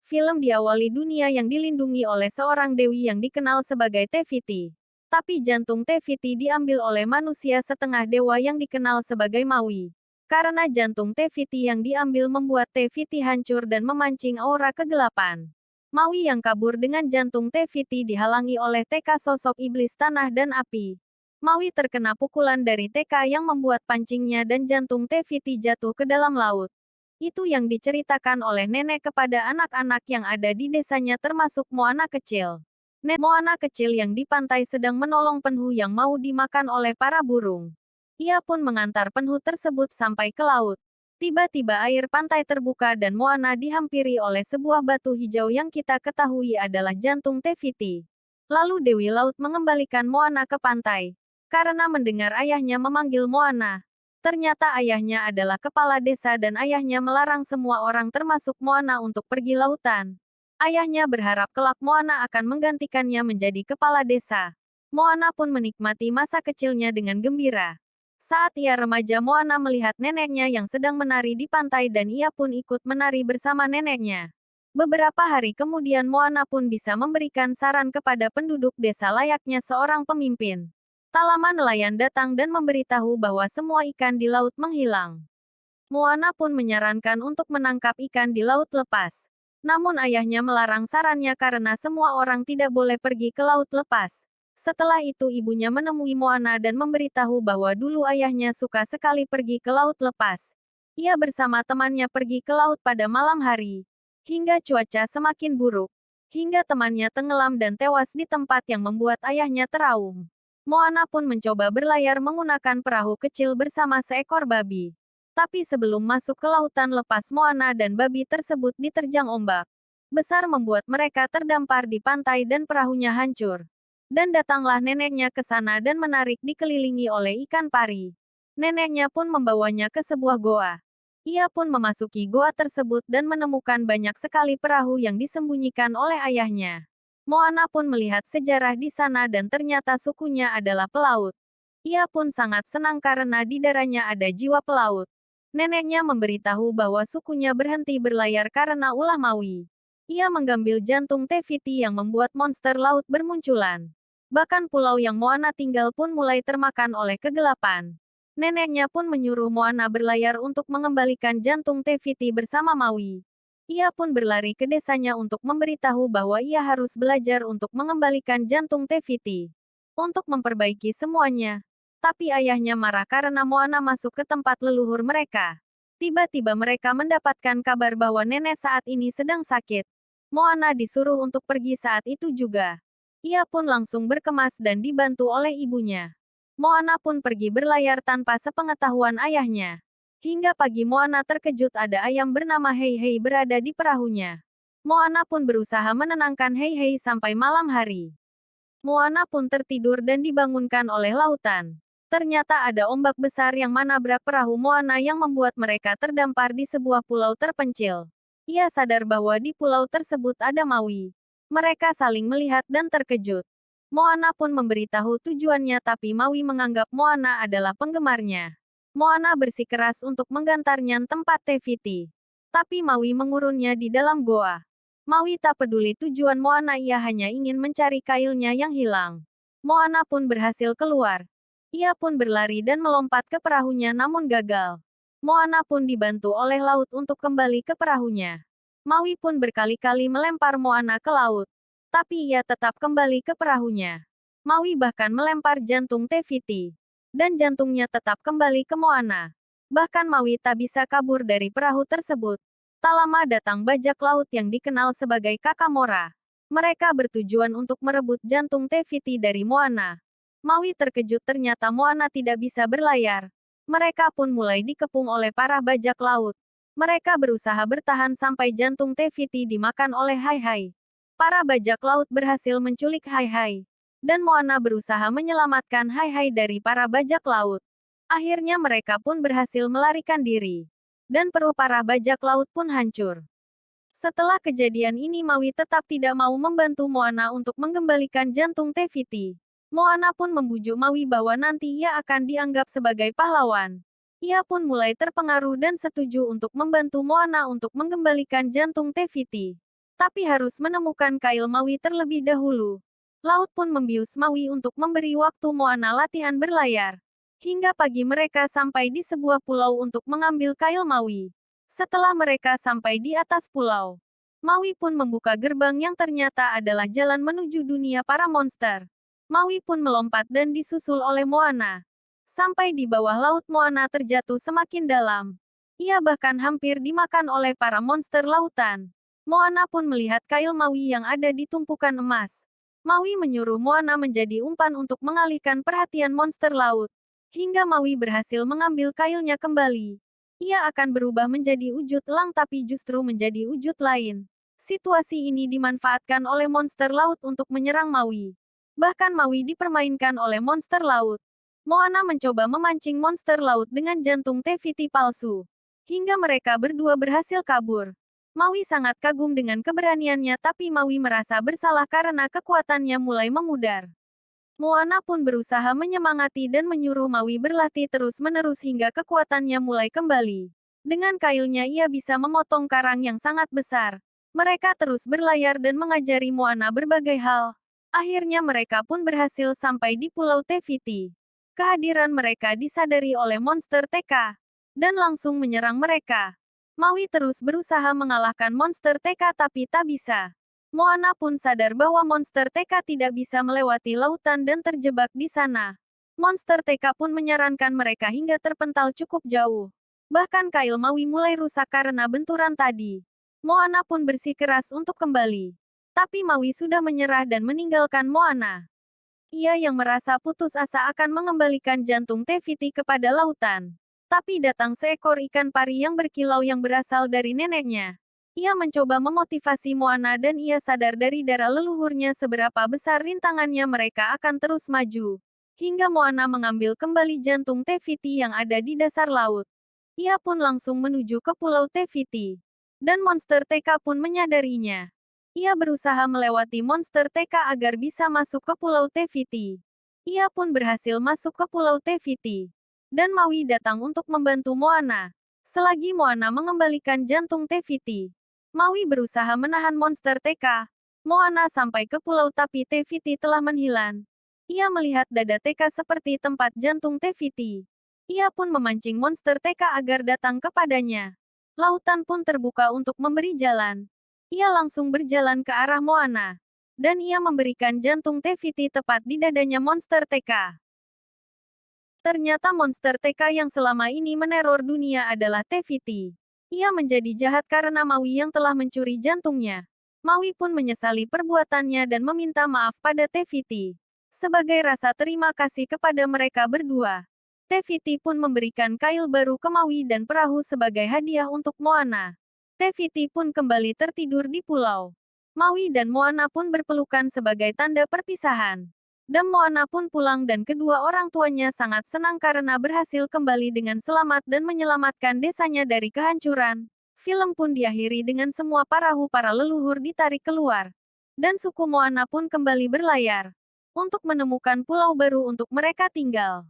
Film diawali dunia yang dilindungi oleh seorang dewi yang dikenal sebagai Teviti. Tapi jantung Teviti diambil oleh manusia setengah dewa yang dikenal sebagai Maui. Karena jantung Teviti yang diambil membuat Teviti hancur dan memancing aura kegelapan. Maui yang kabur dengan jantung Teviti dihalangi oleh Teka sosok iblis tanah dan api. Maui terkena pukulan dari Teka yang membuat pancingnya dan jantung Teviti jatuh ke dalam laut. Itu yang diceritakan oleh nenek kepada anak-anak yang ada di desanya termasuk Moana kecil. Moana kecil yang di pantai sedang menolong penyu yang mau dimakan oleh para burung. Ia pun mengantar penyu tersebut sampai ke laut. Tiba-tiba air pantai terbuka dan Moana dihampiri oleh sebuah batu hijau yang kita ketahui adalah jantung Teviti. Lalu Dewi Laut mengembalikan Moana ke pantai. Karena mendengar ayahnya memanggil Moana. Ternyata ayahnya adalah kepala desa dan ayahnya melarang semua orang termasuk Moana untuk pergi lautan. Ayahnya berharap kelak Moana akan menggantikannya menjadi kepala desa. Moana pun menikmati masa kecilnya dengan gembira. Saat ia remaja Moana melihat neneknya yang sedang menari di pantai dan ia pun ikut menari bersama neneknya. Beberapa hari kemudian Moana pun bisa memberikan saran kepada penduduk desa layaknya seorang pemimpin. Tak lama nelayan datang dan memberitahu bahwa semua ikan di laut menghilang. Moana pun menyarankan untuk menangkap ikan di laut lepas. Namun ayahnya melarang sarannya karena semua orang tidak boleh pergi ke laut lepas. Setelah itu ibunya menemui Moana dan memberitahu bahwa dulu ayahnya suka sekali pergi ke laut lepas. Ia bersama temannya pergi ke laut pada malam hari. Hingga cuaca semakin buruk. Hingga temannya tenggelam dan tewas di tempat yang membuat ayahnya teraung. Moana pun mencoba berlayar menggunakan perahu kecil bersama seekor babi. Tapi sebelum masuk ke lautan lepas Moana dan babi tersebut diterjang ombak besar membuat mereka terdampar di pantai dan perahunya hancur. Dan datanglah neneknya ke sana dan menarik dikelilingi oleh ikan pari. Neneknya pun membawanya ke sebuah goa. Ia pun memasuki goa tersebut dan menemukan banyak sekali perahu yang disembunyikan oleh ayahnya. Moana pun melihat sejarah di sana dan ternyata sukunya adalah pelaut. Ia pun sangat senang karena di darahnya ada jiwa pelaut. Neneknya memberitahu bahwa sukunya berhenti berlayar karena ulah Maui. Ia mengambil jantung Teviti yang membuat monster laut bermunculan. Bahkan pulau yang Moana tinggal pun mulai termakan oleh kegelapan. Neneknya pun menyuruh Moana berlayar untuk mengembalikan jantung Teviti bersama Maui. Ia pun berlari ke desanya untuk memberitahu bahwa ia harus belajar untuk mengembalikan jantung Teviti. Untuk memperbaiki semuanya. Tapi ayahnya marah karena Moana masuk ke tempat leluhur mereka. Tiba-tiba mereka mendapatkan kabar bahwa nenek saat ini sedang sakit. Moana disuruh untuk pergi saat itu juga. Ia pun langsung berkemas dan dibantu oleh ibunya. Moana pun pergi berlayar tanpa sepengetahuan ayahnya. Hingga pagi Moana terkejut ada ayam bernama Hei Hei berada di perahunya. Moana pun berusaha menenangkan Hei Hei sampai malam hari. Moana pun tertidur dan dibangunkan oleh lautan. Ternyata ada ombak besar yang menabrak perahu Moana yang membuat mereka terdampar di sebuah pulau terpencil. Ia sadar bahwa di pulau tersebut ada Maui. Mereka saling melihat dan terkejut. Moana pun memberitahu tujuannya tapi Maui menganggap Moana adalah penggemarnya. Moana bersikeras untuk menggantarnya tempat Teviti. Tapi Maui mengurunnya di dalam goa. Maui tak peduli tujuan Moana, ia hanya ingin mencari kailnya yang hilang. Moana pun berhasil keluar. Ia pun berlari dan melompat ke perahunya namun gagal. Moana pun dibantu oleh laut untuk kembali ke perahunya. Maui pun berkali-kali melempar Moana ke laut. Tapi ia tetap kembali ke perahunya. Maui bahkan melempar jantung Teviti. Dan jantungnya tetap kembali ke Moana. Bahkan Maui tak bisa kabur dari perahu tersebut. Tak lama datang bajak laut yang dikenal sebagai Kakamora. Mereka bertujuan untuk merebut jantung Teviti dari Moana. Maui terkejut ternyata Moana tidak bisa berlayar. Mereka pun mulai dikepung oleh para bajak laut. Mereka berusaha bertahan sampai jantung Teviti dimakan oleh Hai Hai. Para bajak laut berhasil menculik Hai Hai. Dan Moana berusaha menyelamatkan Hai Hai dari para bajak laut. Akhirnya mereka pun berhasil melarikan diri. Dan perut para bajak laut pun hancur. Setelah kejadian ini Maui tetap tidak mau membantu Moana untuk mengembalikan jantung Teviti. Moana pun membujuk Maui bahwa nanti ia akan dianggap sebagai pahlawan. Ia pun mulai terpengaruh dan setuju untuk membantu Moana untuk mengembalikan jantung Teviti. Tapi harus menemukan kail Maui terlebih dahulu. Laut pun membius Maui untuk memberi waktu Moana latihan berlayar. Hingga pagi mereka sampai di sebuah pulau untuk mengambil kail Maui. Setelah mereka sampai di atas pulau, Maui pun membuka gerbang yang ternyata adalah jalan menuju dunia para monster. Maui pun melompat dan disusul oleh Moana. Sampai di bawah laut Moana terjatuh semakin dalam. Ia bahkan hampir dimakan oleh para monster lautan. Moana pun melihat kail Maui yang ada di tumpukan emas. Maui menyuruh Moana menjadi umpan untuk mengalihkan perhatian monster laut. Hingga Maui berhasil mengambil kailnya kembali. Ia akan berubah menjadi wujud elang tapi justru menjadi wujud lain. Situasi ini dimanfaatkan oleh monster laut untuk menyerang Maui. Bahkan Maui dipermainkan oleh monster laut. Moana mencoba memancing monster laut dengan jantung Tefiti palsu. Hingga mereka berdua berhasil kabur. Maui sangat kagum dengan keberaniannya tapi Maui merasa bersalah karena kekuatannya mulai memudar. Moana pun berusaha menyemangati dan menyuruh Maui berlatih terus-menerus hingga kekuatannya mulai kembali. Dengan kailnya ia bisa memotong karang yang sangat besar. Mereka terus berlayar dan mengajari Moana berbagai hal. Akhirnya mereka pun berhasil sampai di Pulau Tefiti. Kehadiran mereka disadari oleh monster TK. Dan langsung menyerang mereka. Maui terus berusaha mengalahkan monster TK tapi tak bisa. Moana pun sadar bahwa monster TK tidak bisa melewati lautan dan terjebak di sana. Monster TK pun menyarankan mereka hingga terpental cukup jauh. Bahkan kail Maui mulai rusak karena benturan tadi. Moana pun bersikeras untuk kembali. Tapi Maui sudah menyerah dan meninggalkan Moana. Ia yang merasa putus asa akan mengembalikan jantung Tefiti kepada lautan. Tapi datang seekor ikan pari yang berkilau yang berasal dari neneknya. Ia mencoba memotivasi Moana dan ia sadar dari darah leluhurnya seberapa besar rintangannya mereka akan terus maju. Hingga Moana mengambil kembali jantung Tefiti yang ada di dasar laut. Ia pun langsung menuju ke Pulau Tefiti. Dan monster TK pun menyadarinya. Ia berusaha melewati monster TK agar bisa masuk ke Pulau Tefiti. Ia pun berhasil masuk ke Pulau Tefiti. Dan Maui datang untuk membantu Moana. Selagi Moana mengembalikan jantung Tefiti, Maui berusaha menahan monster TK. Moana sampai ke pulau tapi Tefiti telah menghilang. Ia melihat dada TK seperti tempat jantung Tefiti. Ia pun memancing monster TK agar datang kepadanya. Lautan pun terbuka untuk memberi jalan. Ia langsung berjalan ke arah Moana. Dan ia memberikan jantung Tefiti tepat di dadanya monster TK. Ternyata monster TK yang selama ini meneror dunia adalah Tefiti. Ia menjadi jahat karena Maui yang telah mencuri jantungnya. Maui pun menyesali perbuatannya dan meminta maaf pada Tefiti. Sebagai rasa terima kasih kepada mereka berdua, Tefiti pun memberikan kail baru ke Maui dan perahu sebagai hadiah untuk Moana. Tefiti pun kembali tertidur di pulau. Maui dan Moana pun berpelukan sebagai tanda perpisahan. Dan Moana pun pulang dan kedua orang tuanya sangat senang karena berhasil kembali dengan selamat dan menyelamatkan desanya dari kehancuran. Film pun diakhiri dengan semua perahu para leluhur ditarik keluar. Dan suku Moana pun kembali berlayar. Untuk menemukan pulau baru untuk mereka tinggal.